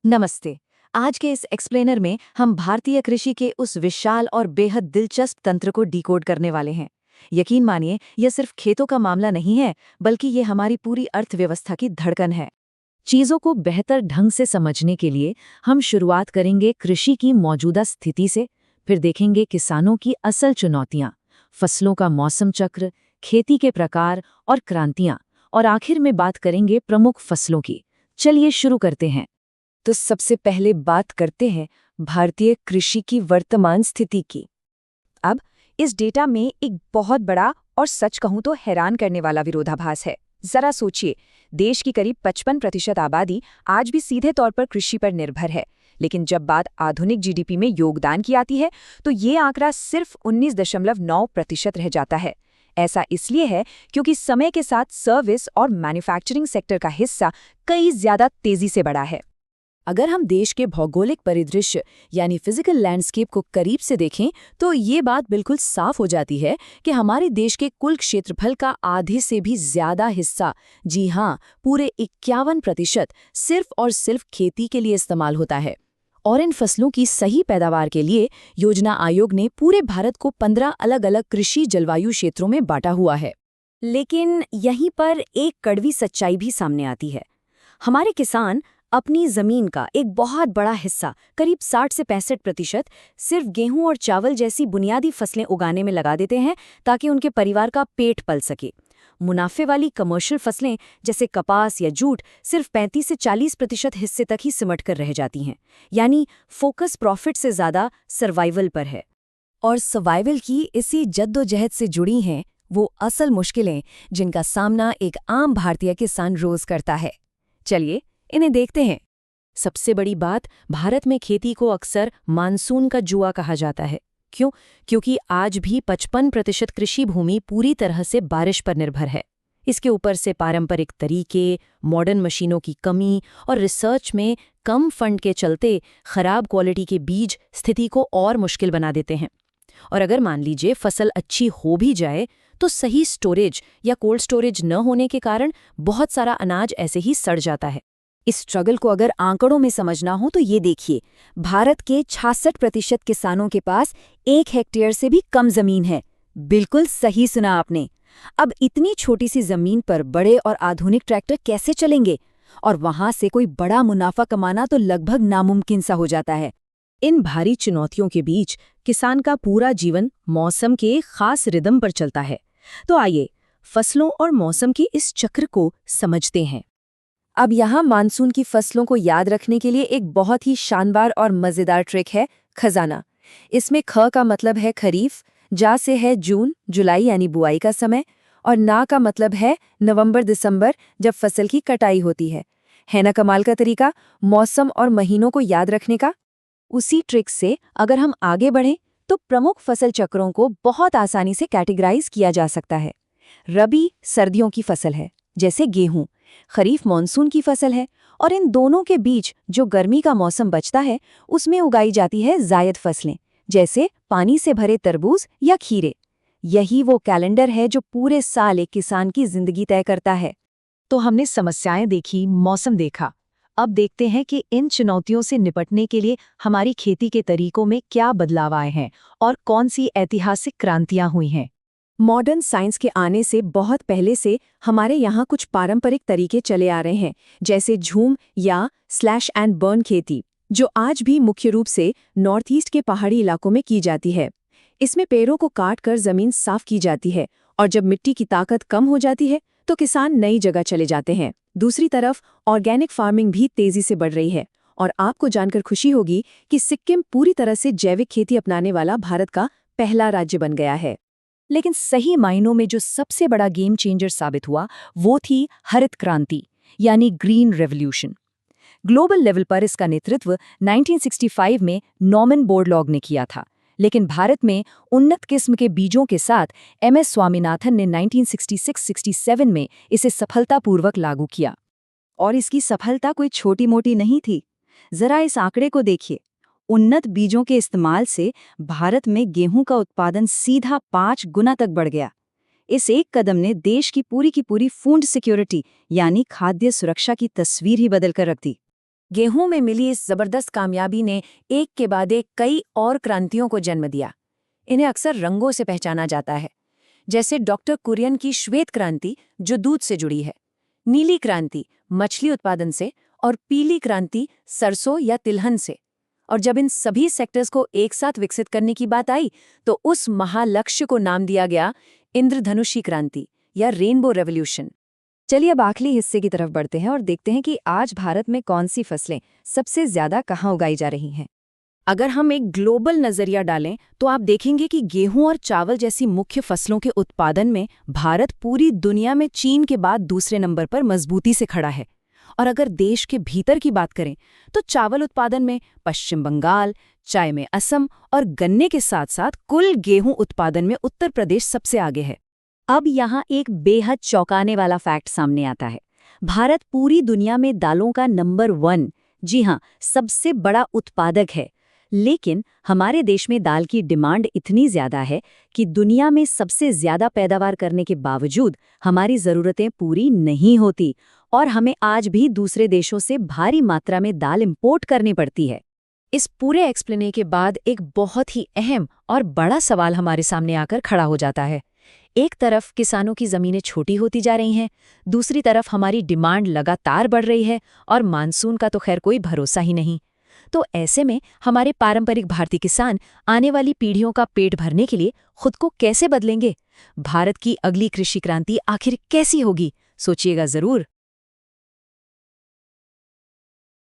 नमस्ते। आज के इस एक्सप्लेनर में हम भारतीय कृषि के उस विशाल और बेहद दिलचस्प तंत्र को डिकोड करने वाले हैं। यकीन मानिए, यह सिर्फ खेतों का मामला नहीं है, बल्कि ये हमारी पूरी अर्थव्यवस्था की धड़कन है। चीजों को बेहतर ढंग से समझने के लिए हम शुरुआत करेंगे कृषि की मौजूदा स्थिति से, फिर देखेंगे किसानों की असल चुनौतियां, फसलों का मौसम चक्र, खेती के प्रकार और क्रांतियां, और आखिर में बात करेंगे प्रमुख फसलों की। चलिए शुरू करते हैं। तो सबसे पहले बात करते हैं भारतीय कृषि की वर्तमान स्थिति की। अब इस डेटा में एक बहुत बड़ा और सच कहूं तो हैरान करने वाला विरोधाभास है। जरा सोचिए, देश की करीब 55% आबादी आज भी सीधे तौर पर कृषि पर निर्भर है, लेकिन जब बात आधुनिक जीडीपी में योगदान की आती है तो ये आंकड़ा सिर्फ 19.9% रह जाता है। ऐसा इसलिए है क्योंकि समय के साथ सर्विस और मैन्युफैक्चरिंग सेक्टर का हिस्सा कई ज्यादा तेजी से बढ़ा है। अगर हम देश के भौगोलिक परिदृश्य यानी फिजिकल लैंडस्केप को करीब से देखें तो ये बात बिल्कुल साफ हो जाती है कि हमारे देश के कुल क्षेत्रफल का आधे से भी ज्यादा हिस्सा, जी हाँ, पूरे 51% सिर्फ और सिर्फ खेती के लिए इस्तेमाल होता है। और इन फसलों की सही पैदावार के लिए योजना आयोग ने पूरे भारत को 15 अलग अलग कृषि जलवायु क्षेत्रों में बांटा हुआ है। लेकिन यहीं पर एक कड़वी सच्चाई भी सामने आती है। हमारे किसान अपनी जमीन का एक बहुत बड़ा हिस्सा, करीब 60 से 65%, सिर्फ गेहूं और चावल जैसी बुनियादी फसलें उगाने में लगा देते हैं ताकि उनके परिवार का पेट पल सके। मुनाफे वाली कमर्शियल फसलें जैसे कपास या जूट सिर्फ 35 से 40% हिस्से तक ही सिमट कर रह जाती हैं। यानी फोकस प्रॉफिट से ज्यादा सर्वाइवल पर है। और सर्वाइवल की इसी जद्दोजहद से जुड़ी हैं वो असल मुश्किलें जिनका सामना एक आम भारतीय किसान रोज करता है। चलिए इन्हें देखते हैं। सबसे बड़ी बात, भारत में खेती को अक्सर मानसून का जुआ कहा जाता है। क्यों? क्योंकि आज भी 55% कृषि भूमि पूरी तरह से बारिश पर निर्भर है। इसके ऊपर से पारंपरिक तरीके, मॉडर्न मशीनों की कमी और रिसर्च में कम फंड के चलते खराब क्वालिटी के बीज स्थिति को और मुश्किल बना देते हैं। और अगर मान लीजिए फसल अच्छी हो भी जाए तो सही स्टोरेज या कोल्ड स्टोरेज न होने के कारण बहुत सारा अनाज ऐसे ही सड़ जाता है। इस स्ट्रगल को अगर आंकड़ों में समझना हो तो ये देखिए, भारत के 66% किसानों के पास 1 हेक्टेयर से भी कम जमीन है। बिल्कुल सही सुना आपने। अब इतनी छोटी सी जमीन पर बड़े और आधुनिक ट्रैक्टर कैसे चलेंगे? और वहां से कोई बड़ा मुनाफा कमाना तो लगभग नामुमकिन सा हो जाता है। इन भारी चुनौतियों के बीच किसान का पूरा जीवन मौसम के खास रिदम पर चलता है। तो आइए फसलों और मौसम के इस चक्र को समझते हैं। अब यहाँ मानसून की फसलों को याद रखने के लिए एक बहुत ही शानदार और मज़ेदार ट्रिक है, खजाना। इसमें ख का मतलब है खरीफ, जा से है जून जुलाई यानी बुआई का समय, और ना का मतलब है नवंबर दिसंबर जब फसल की कटाई होती है ना कमाल का तरीका मौसम और महीनों को याद रखने का। उसी ट्रिक से अगर हम आगे बढ़ें तो प्रमुख फसल चक्रों को बहुत आसानी से कैटेगराइज किया जा सकता है। रबी सर्दियों की फसल है जैसे गेहूं, खरीफ मॉनसून की फसल है, और इन दोनों के बीच जो गर्मी का मौसम बचता है उसमें उगाई जाती है जायद फसलें जैसे पानी से भरे तरबूज या खीरे। यही वो कैलेंडर है जो पूरे साल एक किसान की जिंदगी तय करता है। तो हमने समस्याएं देखी, मौसम देखा। अब देखते हैं कि इन चुनौतियों से निपटने के लिए हमारी खेती के तरीकों में क्या बदलाव आए हैं और कौन सी ऐतिहासिक क्रांतियां हुई हैं। मॉडर्न साइंस के आने से बहुत पहले से हमारे यहाँ कुछ पारंपरिक तरीके चले आ रहे हैं, जैसे झूम या स्लैश एंड बर्न खेती, जो आज भी मुख्य रूप से नॉर्थ ईस्ट के पहाड़ी इलाकों में की जाती है। इसमें पेड़ों को काट कर जमीन साफ की जाती है और जब मिट्टी की ताकत कम हो जाती है तो किसान नई जगह चले जाते हैं। दूसरी तरफ ऑर्गेनिक फार्मिंग भी तेजी से बढ़ रही है और आपको जानकर खुशी होगी कि सिक्किम पूरी तरह से जैविक खेती अपनाने वाला भारत का पहला राज्य बन गया है। लेकिन सही मायनों में जो सबसे बड़ा गेम चेंजर साबित हुआ वो थी हरित क्रांति यानी ग्रीन रेवोल्यूशन। ग्लोबल लेवल पर इसका नेतृत्व 1965 में नॉर्मन बोरलॉग ने किया था, लेकिन भारत में उन्नत किस्म के बीजों के साथ एमएस स्वामीनाथन ने 1966-67 में इसे सफलतापूर्वक लागू किया। और इसकी सफलता कोई छोटी मोटी नहीं थी। जरा इस आंकड़े को देखिए। उन्नत बीजों के इस्तेमाल से भारत में गेहूं का उत्पादन सीधा 5 गुना तक बढ़ गया। इस एक कदम ने देश की पूरी फूड सिक्योरिटी यानी खाद्य सुरक्षा की तस्वीर ही बदल कर रख दी। गेहूं में मिली इस जबरदस्त कामयाबी ने एक के बाद एक कई और क्रांतियों को जन्म दिया। इन्हें अक्सर रंगों से पहचाना जाता है, जैसे डॉक्टर कुरियन की श्वेत क्रांति जो दूध से जुड़ी है, नीली क्रांति मछली उत्पादन से और पीली क्रांति सरसों या तिलहन से। और जब इन सभी सेक्टर्स को एक साथ विकसित करने की बात आई तो उस महालक्ष्य को नाम दिया गया इंद्रधनुषी क्रांति या रेनबो रेवोल्यूशन। चलिए अब आखिरी हिस्से की तरफ बढ़ते हैं और देखते हैं कि आज भारत में कौन सी फसलें सबसे ज्यादा कहाँ उगाई जा रही हैं। अगर हम एक ग्लोबल नजरिया डालें तो आप देखेंगे कि गेहूं और चावल जैसी मुख्य फसलों के उत्पादन में भारत पूरी दुनिया में चीन के बाद दूसरे नंबर पर मजबूती से खड़ा है। और अगर देश के भीतर की बात करें तो चावल उत्पादन में पश्चिम बंगाल, चाय में असम और गन्ने के साथ साथ कुल गेहूं उत्पादन में उत्तर प्रदेश सबसे आगे है। अब यहाँ एक बेहद चौंकाने वाला फैक्ट सामने आता है। भारत पूरी दुनिया में दालों का नंबर 1, जी हाँ, सबसे बड़ा उत्पादक है। लेकिन हमारे देश में दाल की डिमांड इतनी ज्यादा है कि दुनिया में सबसे ज्यादा पैदावार करने के बावजूद हमारी ज़रूरतें पूरी नहीं होती और हमें आज भी दूसरे देशों से भारी मात्रा में दाल इंपोर्ट करनी पड़ती है। इस पूरे एक्सप्लेने के बाद एक बहुत ही अहम और बड़ा सवाल हमारे सामने आकर खड़ा हो जाता है। एक तरफ किसानों की ज़मीनें छोटी होती जा रही हैं, दूसरी तरफ हमारी डिमांड लगातार बढ़ रही है और मानसून का तो खैर कोई भरोसा ही नहीं। तो ऐसे में हमारे पारंपरिक भारतीय किसान आने वाली पीढ़ियों का पेट भरने के लिए खुद को कैसे बदलेंगे? भारत की अगली कृषि क्रांति आखिर कैसी होगी? सोचिएगा ज़रूर।